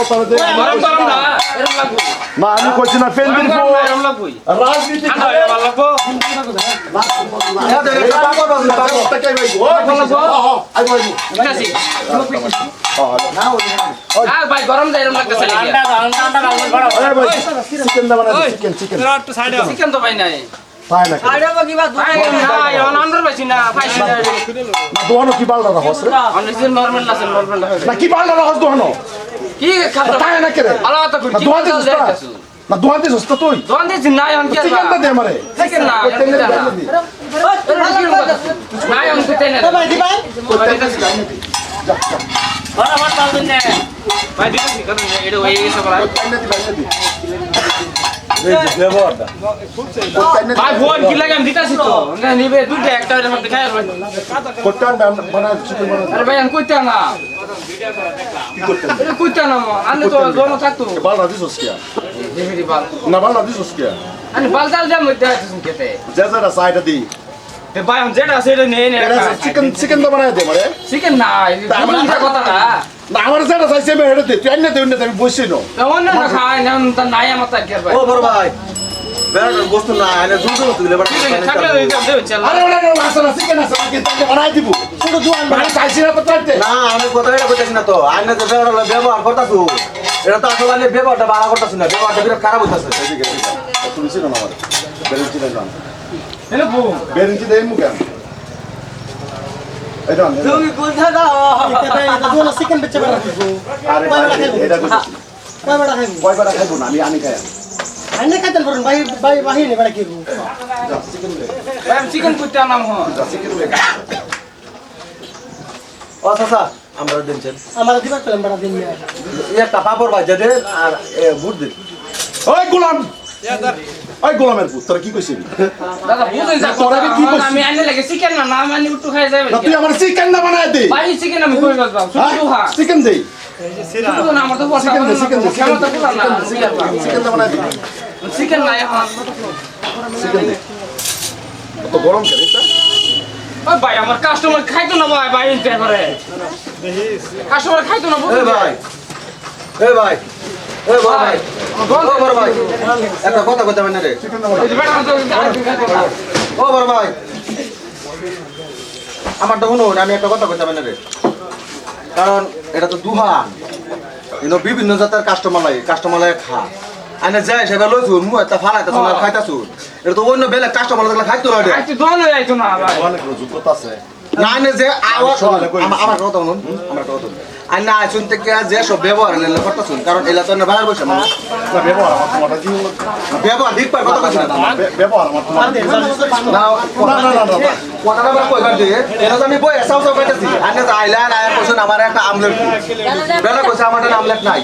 তাহলে দে গরম গরম না এরকম লাগবে না আমি কইছি না পেন দিব এরকম লাগবে রাজনীতি ঠান্ডা হয়ে ভালো লাগবে টাকাই ভাই ও আই ভাই ঠিক আছে আর ভাই গরম দেয় এরকম লাগতেছে ঠান্ডা আরে ভাই চিকেন দাও না চিকেন একটু সাইডে চিকেন তো ভাই নাই পায় না সাইডে কি বাদ ভাই না এখন আন্ডার পাইছি না পাইছি না দোহানো কি বালটা রাখছ অনেক নরমাল আছে নরমাল না কি বালটা রাখছ দোহানো কি খাতা তাই না কেরে আলাদা তো কি দোহাতে সস্তা না দোহাতে সস্তা তুই দোকান দিছি না এখন কি চিকেনটা দে আমারে চিকেন না না এখন তো তেনে ভাই দি ভাই বড় বড় পাল দিন না ভাই দিছি কারণ এটা হয়ে গেছে বড় ভাই ফোন কি লাগে আমি দিতাছি তো না নিবে দুইটা একটা এর মধ্যে খাই আসবেন কোটান বানা চিকেন বানা আরে ভাই আমি কইতা না কি করতেন এটা কইতা না আনলে তো দোনো থাকতো বালটা দিছস কি দেবি বাল না বালটা দিছস কি আমি বাল জাল জাম মধ্যে আইতেছেন কেতে যেটা সাইডে দি তে ভাই আমি যেটা আছে এটা নেই নে চিকেন তো বানায় দে মারে চিকেন না এটা কথা না না আমার যেটা চাইছে আমি হেডে দে তুই আইনা দে আমি বসছি না তেমন না খাই না তা নাই আমার তার ভাই ও বড় ভাই বেড়ার গোস্ত না আইনা জুতো তুলে বড় থাকলে দেব চল আরে ওটা আসলে না চিকেন আছে কি তাকে বানাই দিব শুধু দুয়ান বানাই চাইছি না তো তাইতে না আমি কথা এটা কইতাছি না তো আইনা যে বেড়ার ব্যবহার করতাছু এটা তো আসলে আমি ব্যবহারটা বাড়া করতাছ না ব্যবহারটা বিরাট খারাপ হইতাছে তুমি ছিল না আমার বেরেন্টি দেন হ্যালো বউ বেরেন্টি দেই মুকেন এটা তুমি কোথা দাও এটা দুটো চিকেন বেচে বেড়া দিব আরে এটা কইছি কয় বেড়া খাইব কয় বড় খাইবো না আমি খাই আইনে খাইতেন পারেন ভাই ভাই বাহিনী বেড়া কি চিকেন দে ভাই চিকেন কইতে নাম হ চিকেন দে ও চাচা আমরা দিনছেন আমার দিবার পেলাম বেড়া দিন একটা পাপড় ভাজা দে আর বুট দে ওই গোলাম ওই গোলামের পুত তোরা কি কইছিস দাদা বুঝেন যা তোরা কি করছিস? আমি আনলে লাগে চিকেন না না মানে একটু খাই যাবে না তুই আমার চিকেন না বানায় দে ভাই চিকেন আমি কই বাস শুধু হা চিকেন দে শুধু না আমার তো বসা চিকেন দে চিকেন দে কেমন তো বুঝলাম না চিকেন না বানায় দে চিকেন নাই এখন চিকেন দে তো গরম করে এটা ওই ভাই আমার কাস্টমার খাইতো না ভাই ভাই ইনতে করে কাস্টমার খাইতো না এ বুঝলি ভাই এ ভাই এ ভাই ও বড় ভাই একটা কথা কইতে পারেন না রে চিকেন না বানায় ও বড় ভাই আমার তো শুনুন আমি একটা কথা কইতে পারেন রে কারণ এটা তো দুহান বিভিন্ন জাতের কাস্টমার লাগে খা আইনা যায় সেটা লইছু মু একটা ফালাইতা তোমার খাইতাছু এটা তো অন্য বেলে কাস্টমার লাগলে খাইতো না রে আইতো দোনো আইতো না ভাই অনেক যোগ্যতা আছে না আইনে যে আমার কথা শুনুন আমার কথা শুনুন আইনা আইছুন থেকে যে সব ব্যবহার এলা করতাছুন কারণ এলা তো না বাইরে বসে মানুষ না ব্যবহার আমার তোমার জীবন ব্যবহার ঠিক পাই কথা কইছ না ব্যবহার আমার তোমার না কথাটা বড় কইবার দিয়ে এটা তো আমি বই এসাও সব কইতাছি আইনা তো আইলা না কইছুন আমার একটা আমলেট বেলা কইছে আমার একটা আমলেট নাই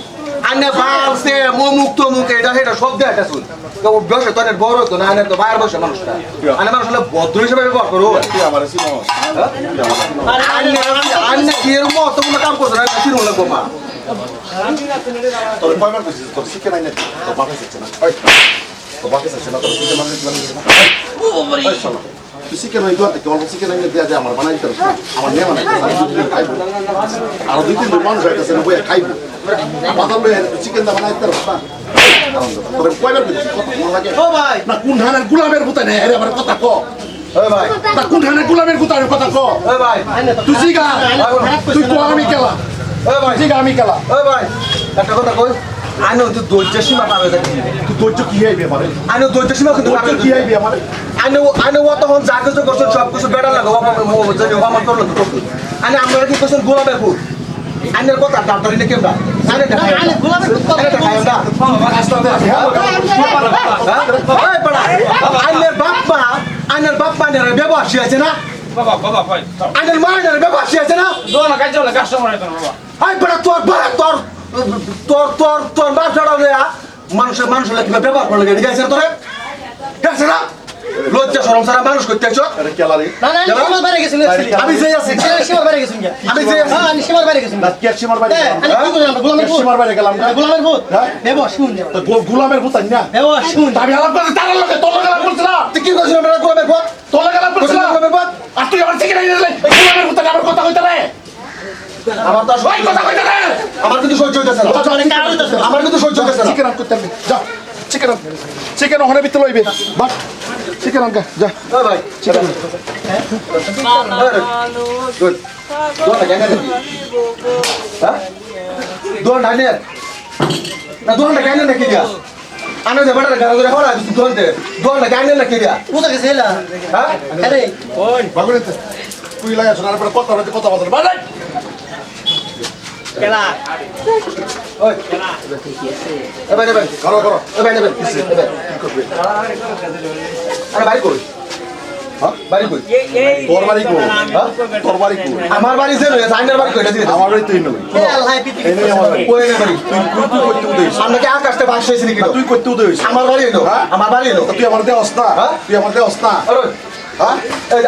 আইনা বালছে মুখ এটা হেটা সব দেয়া এটা শুন তো বসে তো অনেক বড় তো না আইনা তো বাইরে বসে মানুষটা আইনা মানুষ হলে ভদ্র হিসেবে ব্যবহার করো তুই আমার সিনো আইনা কি এর মত কোনো কাম করছ না শিরো লাগো মা তোর কয়বার কইছিস তোর চিকেন আইনে তো বাকি আছে না ওই তো বাকি আছে না তোর চিকেন আইনে ওই শালা তুই চিকেন ওই দোয়াতে কেবল চিকেন আইনে দেয়া যায় আমার বানাই দিতে আমার নেই মানে খাইবো আর দুই তিন মানুষ হইতাছে না বইয়া খাইবো বাজার লয়ে চিকেন দা বানাই দিতে না তোর কয়বার কইছিস কত মন লাগে ও ভাই না কোন ধানের গোলামের বুতা নেই আরে আমার কথা ক ওই ভাই না কোন ধানের গোলামের বুতা কথা ক ওই ভাই তুই জিগা তুই কো আমি কেলা ওই ভাই জিগা আমি কেলা ওই ভাই একটা কথা কই আইনো তো ধৈর্য সীমা পাবে দেখি তুই ধৈর্য কি হইবে আমারে আইনো ধৈর্য সীমা কিন্তু ধৈর্য কি হইবে আমারে আইনো তখন যা কিছু করছেন সব কিছু বেড়া লাগো যদি আমার করলো তো আইনে আমরা কি করছেন গোলাপের ফুল আইনের কথা ডাক্তারি না কেমন আইনে দেখাই আইনে গোলাপের ফুল আইনে দেখাই না এই পড়া আইনের বাপ্পা নে ব্যবহার শিয়াছে না বাবা ভাই আইনের মা নে ব্যবহার শিয়াছে না দোনো কাজ চলে কাস্টমার আইতো না বাবা এই পড়া তোর বাপ ছাড়াও রে মানুষের কিভাবে ব্যবহার করলে ঠিক আছে তোরে ঠিক আছে না লজ্জা শরম সারা মানুষ করতে আছো আরে কেলা রে না না সীমার বাইরে গেছেন আমি যে আছি সীমার বাইরে গেছেন আমি যে আছি হ্যাঁ আমি সীমার বাইরে গেছেন না কি সীমার বাইরে আমি কি করলাম গোলামের ভূত সীমার বাইরে গেলাম গোলামের ভূত দেব শুন তো গোলামের বুতা না দেব শুন আমি আলাপ করতে তার লগে তোর লগে আলাপ করছ না তুই কি করছিস আমরা গোলাপের পথ তোর লগে আলাপ করছ না গোলাপের পথ আর তুই আমার চিকেন আইনে দিলে গোলামের বুতা আমার কথা কইতে রে আমার তো ওই কথা কইতে রে আমার কিন্তু সহ্য হইতেছে না আমার কিন্তু সহ্য হইতেছে না চিকেন আন করতে হবে যা চিকেন আন চিকেন ওখানে ভিতরে লইবে বাট চিকেন আন যা ওই ভাই চিকেন গুড দোয়া কেন নাকি হ্যাঁ দোয়া নাই না দোয়া কেন নাকি দিয়া আনে যে বড় গাড়ি ধরে হরা দিছি দোয়া কেন নাকি দিয়া কোথা গেছে এলা হ্যাঁ আরে বাগুনে তুই লাগা শোনার পরে কথা বলতে বাড়াই ওই এবার করো করো এবার আরে বাড়ি কই হ্যাঁ বাড়ি কই তোর বাড়ি কো হ্যাঁ তোর বাড়ি কো আমার বাড়ি যে রয়েছে আইনার বাড়ি কইটা দিতে আমার বাড়ি তুই নই এ আল্লাহ পিটি এই নই আমার বাড়ি কই না বাড়ি তুই করতে উদয়স আমরা কি আকাশতে বাস হইছে নাকি তুই করতে উদয়স আমার বাড়ি হইলো হ্যাঁ? আমার বাড়ি হইলো তুই আমার দেওয়াস না হ্যাঁ? তুই আমার দেওয়াস না আরে হ্যাঁ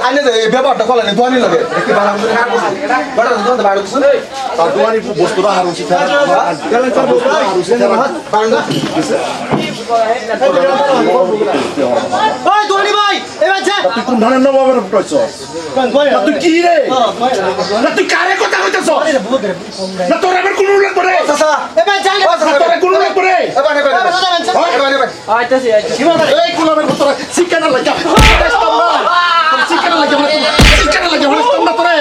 আইনে যে এই ব্যাপারটা কলেনি দোয়ানি লাগে একটু বাড়া করে হাত বসে বড় দোয়ান বাড়ি বসে তার দোয়ানি বস্তুটা আর উচিত ওই দোনি ভাই এবার যা তুই কোন ধরনের নবাবের উঠছস তুই কি রে না তুই কারে কথা কইতেছ না তোর এবার কোন উল্লেখ করে চাচা এবার যা তোর কোন উল্লেখ করে এবার আইতাছি এই কুলামের ভিতরে চিকেনের লাগা চিকেনের লাগা চিকেনের লাগা তোমরা তোরে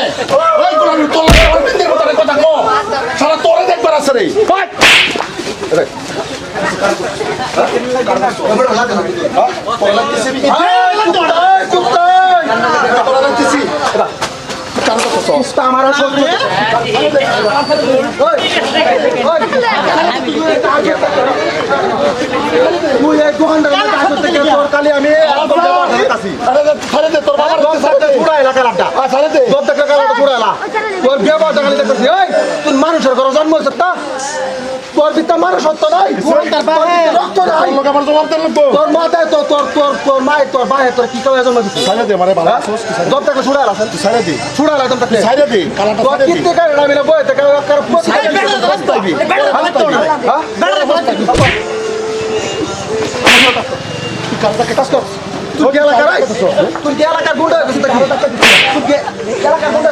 ওই কুলামের তোর আমার বিন্দের ভিতরে কথা কো সারা তোরে দেখবার আছে রে আমার সহ্য তুই এই দোকানদার থেকে তোর কালি আমি তোর বাবার পুরা এলাকা লাড্ডা তোর দেখলে কালাটা পুরা এলা তোর ব্যবহার দেখালি দেখতেছি ওই তুই মানুষের ঘরে জন্ম হয়েছে তা তোর পিতা মানুষ সত্য নাই রক্ত নাই আমার জবাব দেন লাগবো তোর মাথায় তো তোর মায়ের তোর ভাইয়ের তোর কি কেউ জন্ম দিচ্ছে সাইরা দে মারে ভালো আছোস কি দম থেকে ছুড়ে আলা তুই সাইরা দে ছুড়ে আলা দম থেকে সাইরা দে কালাটা তোর সাইরা দে কিত্তে কারণ আমি না বই থেকে কার তুই কালাটা কেটাস কর তুই কি এলাকার তুই কি এলাকার গুন্ডা হয়ে গেছিস তুই কি এলাকার গুন্ডা